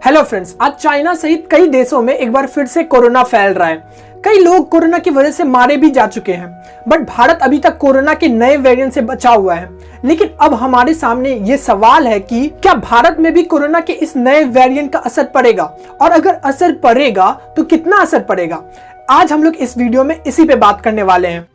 Hello friends, आज China सहित कई देशों में एक बार फिर से कोरोना फैल रहा है। कई लोग कोरोना की वजह से मारे भी जा चुके हैं, बट भारत अभी तक कोरोना के नए वेरिएंट से बचा हुआ है। लेकिन अब हमारे सामने ये सवाल है कि क्या भारत में भी कोरोना के इस नए वेरिएंट का असर पड़ेगा, और अगर असर पड़ेगा तो कितना असर पड़ेगा। आज हम लोग इस वीडियो में इसी पे बात करने वाले हैं।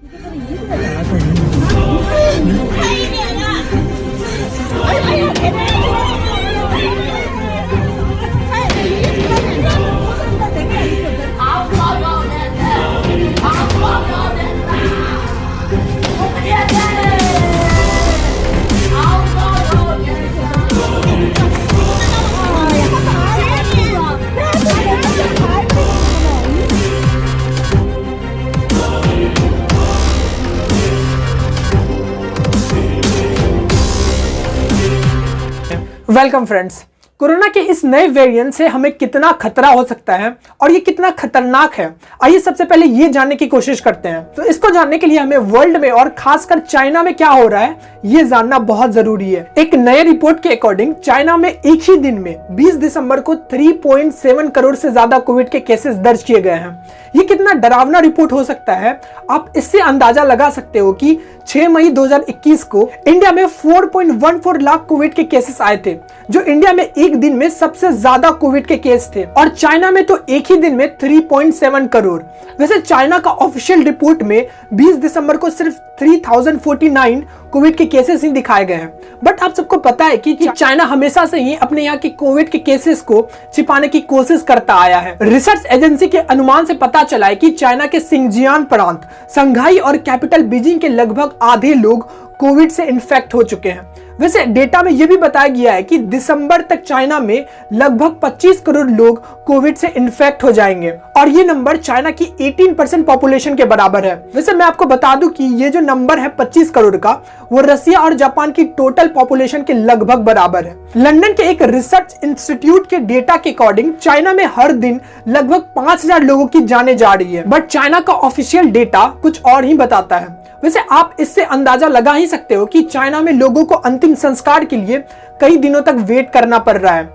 Welcome friends. कोरोना के इस नए वेरिएंट से हमें कितना खतरा हो सकता है और ये कितना खतरनाक है, आइए सबसे पहले ये जानने की कोशिश करते हैं। तो इसको जानने के लिए हमें वर्ल्ड में और खासकर चाइना में क्या हो रहा है ये जानना बहुत जरूरी है। एक नए रिपोर्ट के अकॉर्डिंग चाइना में एक ही दिन में 20 दिसंबर को 3.7 करोड़ से ज्यादा कोविड के केसेस दर्ज किए गए हैं। ये कितना डरावना रिपोर्ट हो सकता है, आप इससे अंदाजा लगा सकते हो कि 6 मई 2021 को इंडिया में 4.14 लाख कोविड के केसेस आए थे, जो इंडिया में एक दिन में सबसे ज्यादा कोविड के केस थे। और चाइना में तो एक ही दिन में 3.7 करोड़। वैसे चाइना का ऑफिशियल रिपोर्ट में 20 दिसंबर को सिर्फ 3049 कोविड के केसेस ही दिखाए गए हैं। बट आप सबको पता है कि चाइना हमेशा से ही अपने यहाँ के कोविड के केसेस को छिपाने की कोशिश करता आया है। रिसर्च एजेंसी के अनुमान से पता चला है कि चाइना के सिंगजियान प्रांत, संघाई और कैपिटल बीजिंग के लगभग आधे लोग कोविड से इन्फेक्ट हो चुके हैं। वैसे डेटा में यह भी बताया गया है कि दिसंबर तक चाइना में लगभग 25 करोड़ लोग कोविड से इन्फेक्ट हो जाएंगे, और ये नंबर चाइना की 18% पॉपुलेशन के बराबर है। वैसे मैं आपको बता दूं कि ये जो नंबर है 25 करोड़ का, वो रसिया और जापान की टोटल पॉपुलेशन के लगभग बराबर है। लंदन के एक रिसर्च इंस्टीट्यूट के डेटा के अकॉर्डिंग चाइना में हर दिन लगभग 5000 लोगों की जाने जा रही है, बट चाइना का ऑफिशियल डेटा कुछ और ही बताता है। वैसे आप इससे अंदाजा लगा ही सकते हो कि चाइना में लोगों को अंतिम संस्कार के लिए कई दिनों तक वेट करना पड़ रहा है।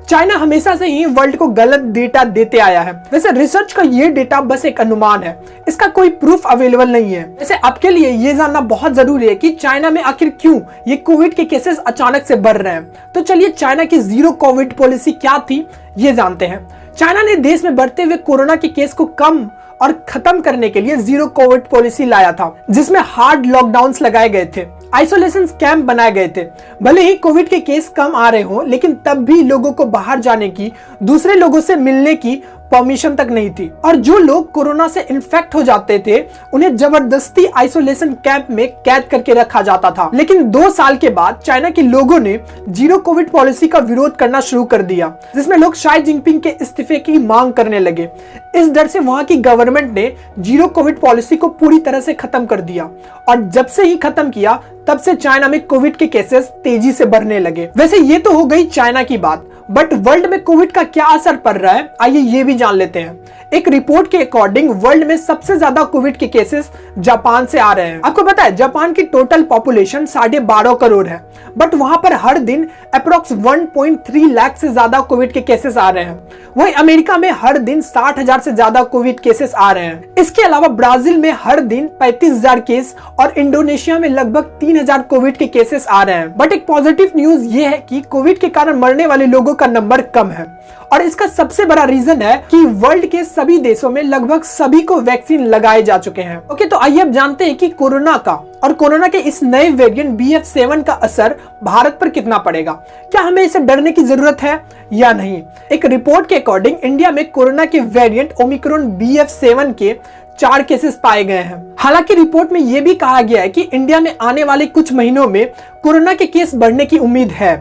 चाइना हमेशा से ही वर्ल्ड को गलत डेटा देते आया है। वैसे रिसर्च का ये डेटा बस एक अनुमान है, इसका कोई प्रूफ अवेलेबल नहीं है। वैसे आपके लिए ये जानना बहुत जरूरी है कि चाइना में आखिर क्यों ये कोविड के केसेस अचानक से बढ़ रहे हैं। तो चलिए चाइना की जीरो कोविड पॉलिसी क्या थी ये जानते हैं। चाइना ने देश में बढ़ते हुए कोरोना के केस को कम और खत्म करने के लिए जीरो कोविड पॉलिसी लाया था, जिसमें हार्ड लॉकडाउन्स लगाए गए थे, आइसोलेशन कैंप बनाए गए थे। भले ही कोविड के केस कम आ रहे हो, लेकिन तब भी लोगों को बाहर जाने की, दूसरे लोगों से मिलने की परमिशन तक नहीं थी। और जो लोग कोरोना से इन्फेक्ट हो जाते थे उन्हें जबरदस्ती आइसोलेशन कैंप में कैद करके रखा जाता था। लेकिन 2 साल के बाद चाइना के लोगों ने जीरो कोविड पॉलिसी का विरोध करना शुरू कर दिया, जिसमें लोग शी जिनपिंग के इस्तीफे की मांग करने लगे। इस डर से वहां की गवर्नमेंट ने जीरो कोविड पॉलिसी को पूरी तरह से खत्म कर दिया, और जब से ही खत्म किया तब से चाइना में कोविड के केसेस तेजी से बढ़ने लगे। वैसे ये तो हो गई चाइना की बात, बट वर्ल्ड में कोविड का क्या असर पड़ रहा है आइए ये भी जान लेते हैं। एक रिपोर्ट के अकॉर्डिंग वर्ल्ड में सबसे ज्यादा कोविड के केसेस जापान से आ रहे हैं। आपको पता है जापान की टोटल पॉपुलेशन 12.5 करोड़ है, बट वहां पर हर दिन अप्रोक्स 1.3 लाख से ज्यादा कोविड के केसेस आ रहे हैं। वहीं अमेरिका में हर दिन 60,000 से ज्यादा कोविड केसेस आ रहे हैं। इसके अलावा ब्राजील में हर दिन 35,000 केस और इंडोनेशिया में लगभग 3,000 कोविड के केसेस आ रहे हैं। बट एक पॉजिटिव न्यूज ये है कि कोविड के कारण मरने वाले लोगों का नंबर कम है, और इसका सबसे बड़ा रीजन है कि वर्ल्ड के सभी देशों में लगभग सभी को वैक्सीन लगाए जा चुके हैं। ओके, तो आइए अब जानते हैं कि कोरोना का और कोरोना के इस नए वेरिएंट BF7 का असर भारत पर कितना पड़ेगा। क्या हमें इसे डरने की जरूरत है या नहीं। एक रिपोर्ट के अकॉर्डिंग इंडिया में कोरोना के वेरिएंट ओमिक्रॉन BF7 के 4 केसेस पाए गए हैं। हालांकि रिपोर्ट में यह भी कहा गया है कि इंडिया में आने वाले कुछ महीनों में कोरोना के केस बढ़ने की उम्मीद है,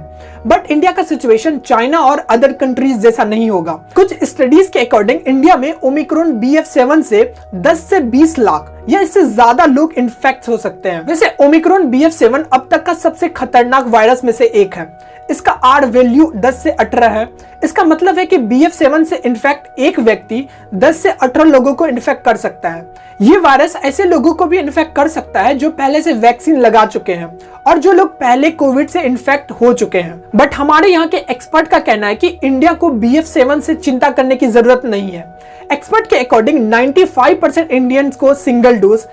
बट इंडिया का सिचुएशन चाइना और अदर कंट्रीज जैसा नहीं होगा। कुछ स्टडीज के अकॉर्डिंग इंडिया में ओमिक्रॉन BF7 से 10 से 20 लाख या इससे ज्यादा लोग इन्फेक्ट हो सकते हैं। वैसे ओमिक्रॉन BF7 अब तक का सबसे खतरनाक वायरस में से एक है। इसका आर वैल्यू 10 से 18 है। इसका मतलब है कि BF7 से इन्फेक्ट एक व्यक्ति 10 से 18 लोगों को इन्फेक्ट कर सकता है। ये वायरस ऐसे लोगों को भी इन्फेक्ट कर सकता है जो पहले से वैक्सीन लगा चुके हैं और जो लोग पहले कोविड से इन्फेक्ट हो चुके हैं। बट हमारे यहाँ के एक्सपर्ट का कहना है कि इंडिया को BF7 से चिंता करने की जरूरत नहीं है। एक्सपर्ट के अकॉर्डिंग 95% इंडियंस को सिंगल डोज,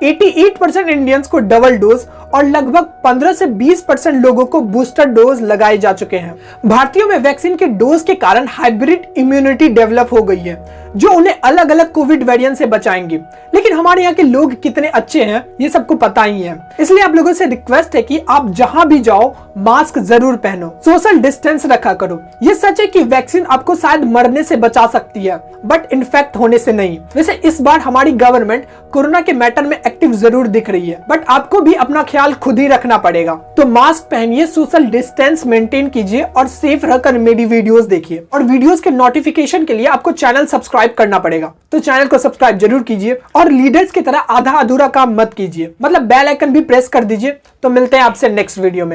88% इंडियंस को डबल डोज और लगभग 15 से 20% लोगों को बूस्टर डोज लगाए जा चुके हैं। भारतीयों में वैक्सीन के डोज के कारण हाइब्रिड इम्यूनिटी डेवलप हो गई है जो उन्हें अलग अलग कोविड वेरिएंट से बचाएंगी। लेकिन हमारे यहाँ के लोग कितने अच्छे हैं ये सबको पता ही है, इसलिए आप लोगों से रिक्वेस्ट है कि आप जहां भी जाओ मास्क जरूर पहनो, सोशल डिस्टेंस रखा करो। ये सच है कि वैक्सीन आपको शायद मरने से बचा सकती है बट इन्फेक्ट होने से नहीं। वैसे इस बार हमारी गवर्नमेंट कोरोना के मैटर में एक्टिव जरूर दिख रही है बट आपको भी अपना ख्याल खुद ही रखना पड़ेगा। तो मास्क पहनिए, सोशल डिस्टेंस मेंटेन कीजिए और सेफ रहकर मेरी वीडियोस देखिए। और वीडियोस के नोटिफिकेशन के लिए आपको चैनल सब्सक्राइब करना पड़ेगा, तो चैनल को सब्सक्राइब जरूर कीजिए और लीडर्स की तरह आधा अधूरा काम मत कीजिए, मतलब बेल आइकन भी प्रेस कर दीजिए। तो मिलते हैं आपसे नेक्स्ट वीडियो में।